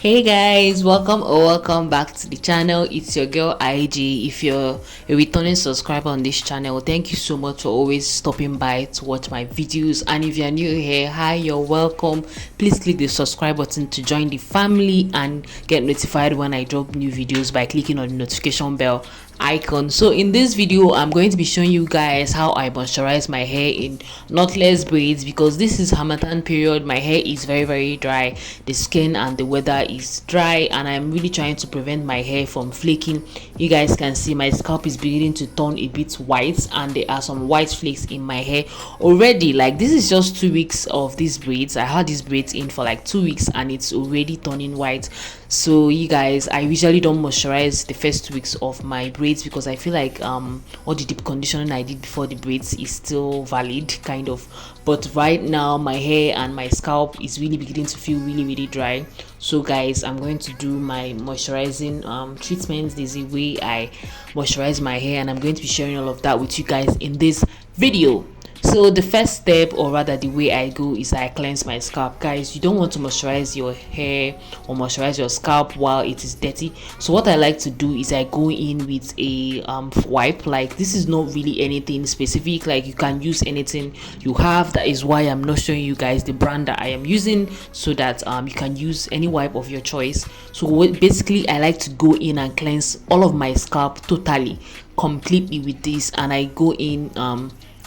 Hey guys, welcome or welcome back to the channel. It's your girl IG. If you're a returning subscriber on this channel, thank you so much for always stopping by to watch my videos. And if you're new here, hi, you're welcome. Please click the subscribe button to join the family and get notified when I drop new videos by clicking on the notification bell icon. So in this video I'm going to be showing you guys how I moisturize my hair in knotless braids, because this is Harmattan period. My hair is very dry, the skin and the weather is dry, and I'm really trying to prevent my hair from flaking. You guys can see my scalp is beginning to turn a bit white, and there are some white flakes in my hair already. Like, this is just 2 weeks of these braids. I had these braids in for like 2 weeks and it's already turning white. So you guys, I usually don't moisturize the first 2 weeks of my braids because I feel like all the deep conditioning I did before the braids is still valid, kind of. But right now my hair and my scalp is really beginning to feel really dry. So guys, I'm going to do my moisturizing treatments. There's a way I moisturize my hair, and I'm going to be sharing all of that with you guys in this video. So the first step, or rather the way I go, is I cleanse my scalp. Guys, you don't want to moisturize your hair or moisturize your scalp while it is dirty. So what I like to do is I go in with a wipe. Like, this is not really anything specific, like you can use anything you have. That is why I'm not showing you guys the brand that I am using, so that you can use any wipe of your choice. So basically I like to go in and cleanse all of my scalp totally, completely with this. And I go in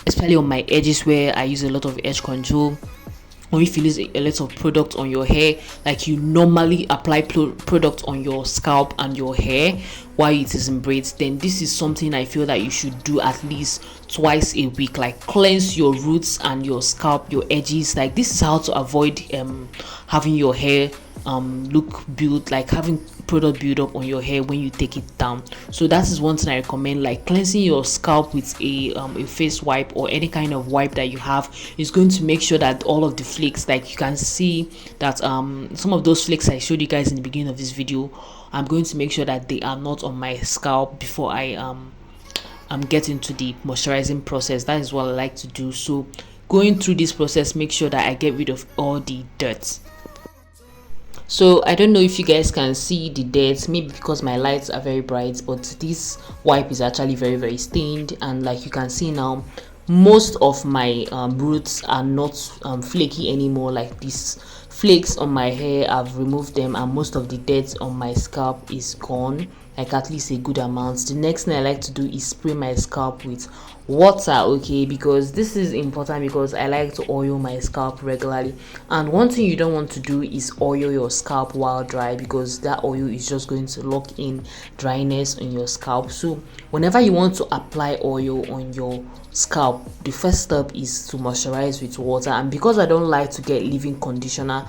especially on my edges where I use a lot of edge control. Or if you use a lot of product on your hair, like you normally apply product on your scalp and your hair while it is in braids, then this is something I feel that you should do at least twice a week. Like, cleanse your roots and your scalp, your edges. Like, this is how to avoid having your hair look build, like having product build up on your hair when you take it down. So that is one thing I recommend. Like, cleansing your scalp with a face wipe or any kind of wipe that you have is going to make sure that all of the flakes, like you can see that some of those flakes I showed you guys in the beginning of this video, I'm going to make sure that they are not on my scalp before I get into the moisturizing process. That is what I like to do. So going through this process, make sure that I get rid of all the dirt. So I don't know if you guys can see the dirt, maybe because my lights are very bright, but this wipe is actually very stained. And like you can see now, most of my roots are not flaky anymore. Like, these flakes on my hair, I've removed them, and most of the dirt on my scalp is gone, like at least a good amount. The next thing I like to do is spray my scalp with water, okay, because this is important, because I like to oil my scalp regularly. And one thing you don't want to do is oil your scalp while dry, because that oil is just going to lock in dryness on your scalp. So whenever you want to apply oil on your scalp, the first step is to moisturize with water. And because I don't like to get leave-in conditioner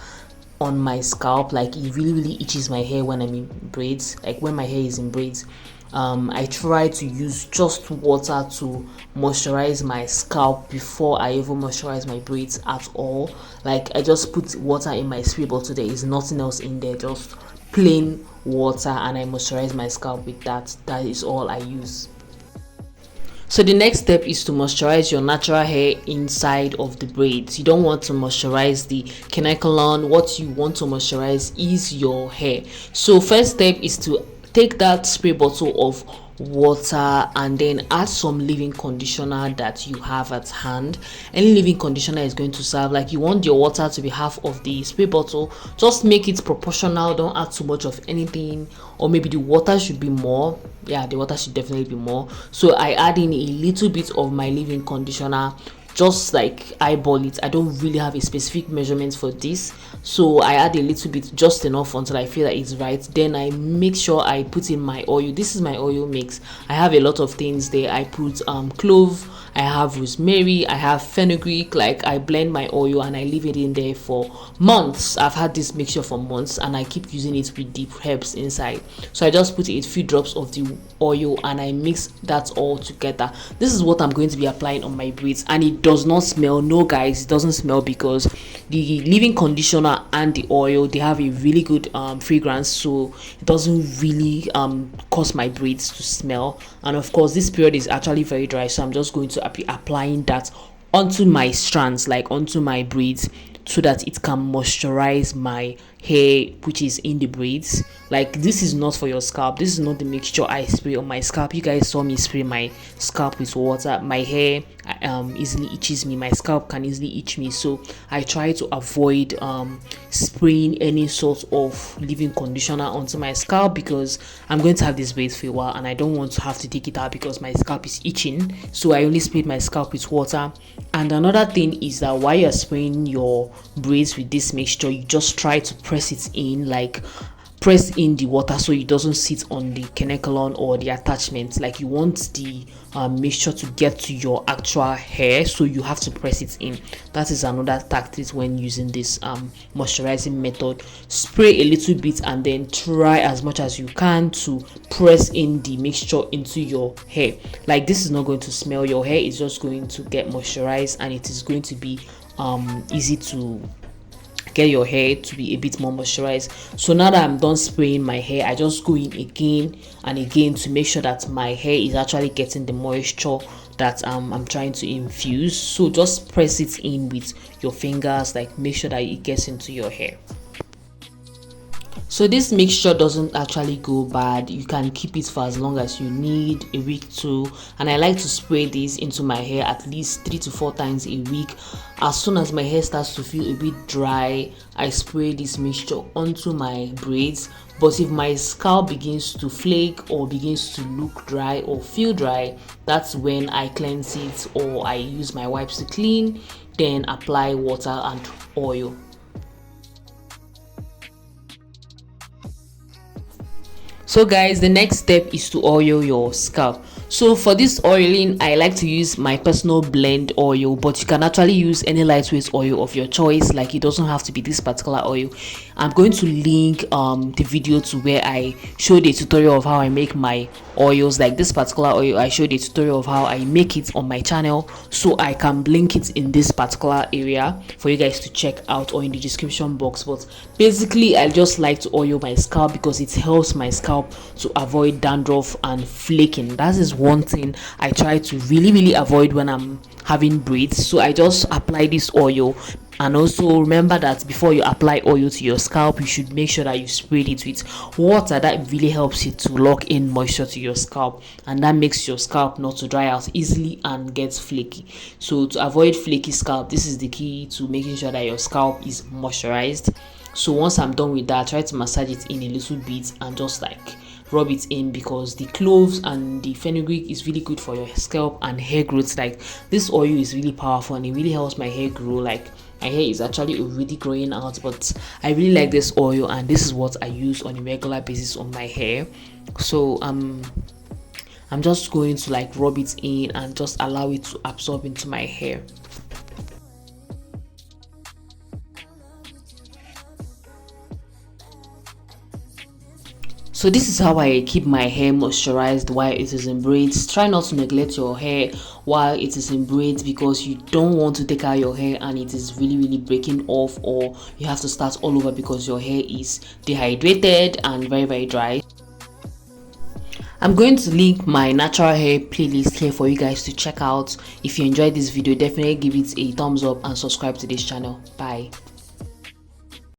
on my scalp, like it really itches my hair when I'm in braids, like when my hair is in braids, I try to use just water to moisturize my scalp before I even moisturize my braids at all. Like, I just put water in my spray bottle, there is nothing else in there, just plain water, and I moisturize my scalp with that. That is all I use. So the next step is to moisturize your natural hair inside of the braids. You don't want to moisturize the cuticle. What you want to moisturize is your hair. So first step is to take that spray bottle of water and then add some leave-in conditioner that you have at hand. Any leave-in conditioner is going to serve. Like, you want your water to be half of the spray bottle, just make it proportional, don't add too much of anything. Or maybe the water should be more. Yeah, the water should definitely be more. So I add in a little bit of my leave-in conditioner, just like eyeball it. I don't really have a specific measurement for this, so I add a little bit, just enough until I feel that it's right. Then I make sure I put in my oil. This is my oil mix. I have a lot of things there. I put clove, I have rosemary, I have fenugreek. Like, I blend my oil and I leave it in there for months. I've had this mixture for months and I keep using it with deep herbs inside. So I just put a few drops of the oil and I mix that all together. This is what I'm going to be applying on my braids, and it does not smell. No guys, it doesn't smell, because the leave-in conditioner and the oil, they have a really good fragrance, so it doesn't really cause my braids to smell. And of course, this period is actually very dry, so I'm just going to be applying that onto my strands, like onto my braids, so that it can moisturize my hair which is in the braids. Like, this is not for your scalp. This is not the mixture I spray on my scalp. You guys saw me spray my scalp with water. My hair easily itches me. My scalp can easily itch me, so I try to avoid spraying any sort of leave-in conditioner onto my scalp, because I'm going to have this braids for a while and I don't want to have to take it out because my scalp is itching. So I only sprayed my scalp with water. And another thing is that while you're spraying your braids with this mixture, you just try to press it in, like press in the water so it doesn't sit on the canacolon or the attachment. Like, you want the mixture to get to your actual hair, so you have to press it in. That is another tactic when using this moisturizing method. Spray a little bit and then try as much as you can to press in the mixture into your hair. Like, this is not going to smell. Your hair is just going to get moisturized, and it is going to be easy to get your hair to be a bit more moisturized. So now that I'm done spraying my hair, I just go in again and again to make sure that my hair is actually getting the moisture that I'm trying to infuse. So just press it in with your fingers, like make sure that it gets into your hair. So this mixture doesn't actually go bad. You can keep it for as long as you need, a week too. And I like to spray this into my hair at least 3 to 4 times a week. As soon as my hair starts to feel a bit dry, I spray this mixture onto my braids. But if my scalp begins to flake or begins to look dry or feel dry, that's when I cleanse it, or I use my wipes to clean, then apply water and oil. So guys, the next step is to oil your scalp. So for this oiling, I like to use my personal blend oil, but you can actually use any lightweight oil of your choice. Like, it doesn't have to be this particular oil. I'm going to link the video to where I showed a tutorial of how I make my oils. Like this particular oil, I showed a tutorial of how I make it on my channel, so I can link it in this particular area for you guys to check out, or in the description box. But basically, I just like to oil my scalp because it helps my scalp to avoid dandruff and flaking. That is one thing I try to really avoid when I'm having braids. So I just apply this oil. And also remember that before you apply oil to your scalp, you should make sure that you spray it with water. That really helps it to lock in moisture to your scalp, and that makes your scalp not to dry out easily and get flaky. So to avoid flaky scalp, this is the key to making sure that your scalp is moisturized. So once I'm done with that, try to massage it in a little bit and just like rub it in, because the cloves and the fenugreek is really good for your scalp and hair growth. Like, this oil is really powerful and it really helps my hair grow. Like, my hair is actually already growing out, but I really like this oil, and this is what I use on a regular basis on my hair. So I'm just going to like rub it in and just allow it to absorb into my hair. So this is how I keep my hair moisturized while it is in braids. Try not to neglect your hair while it is in braids, because you don't want to take out your hair and it is really breaking off, or you have to start all over because your hair is dehydrated and very dry. I'm going to link my natural hair playlist here for you guys to check out. If you enjoyed this video, definitely give it a thumbs up and subscribe to this channel. Bye.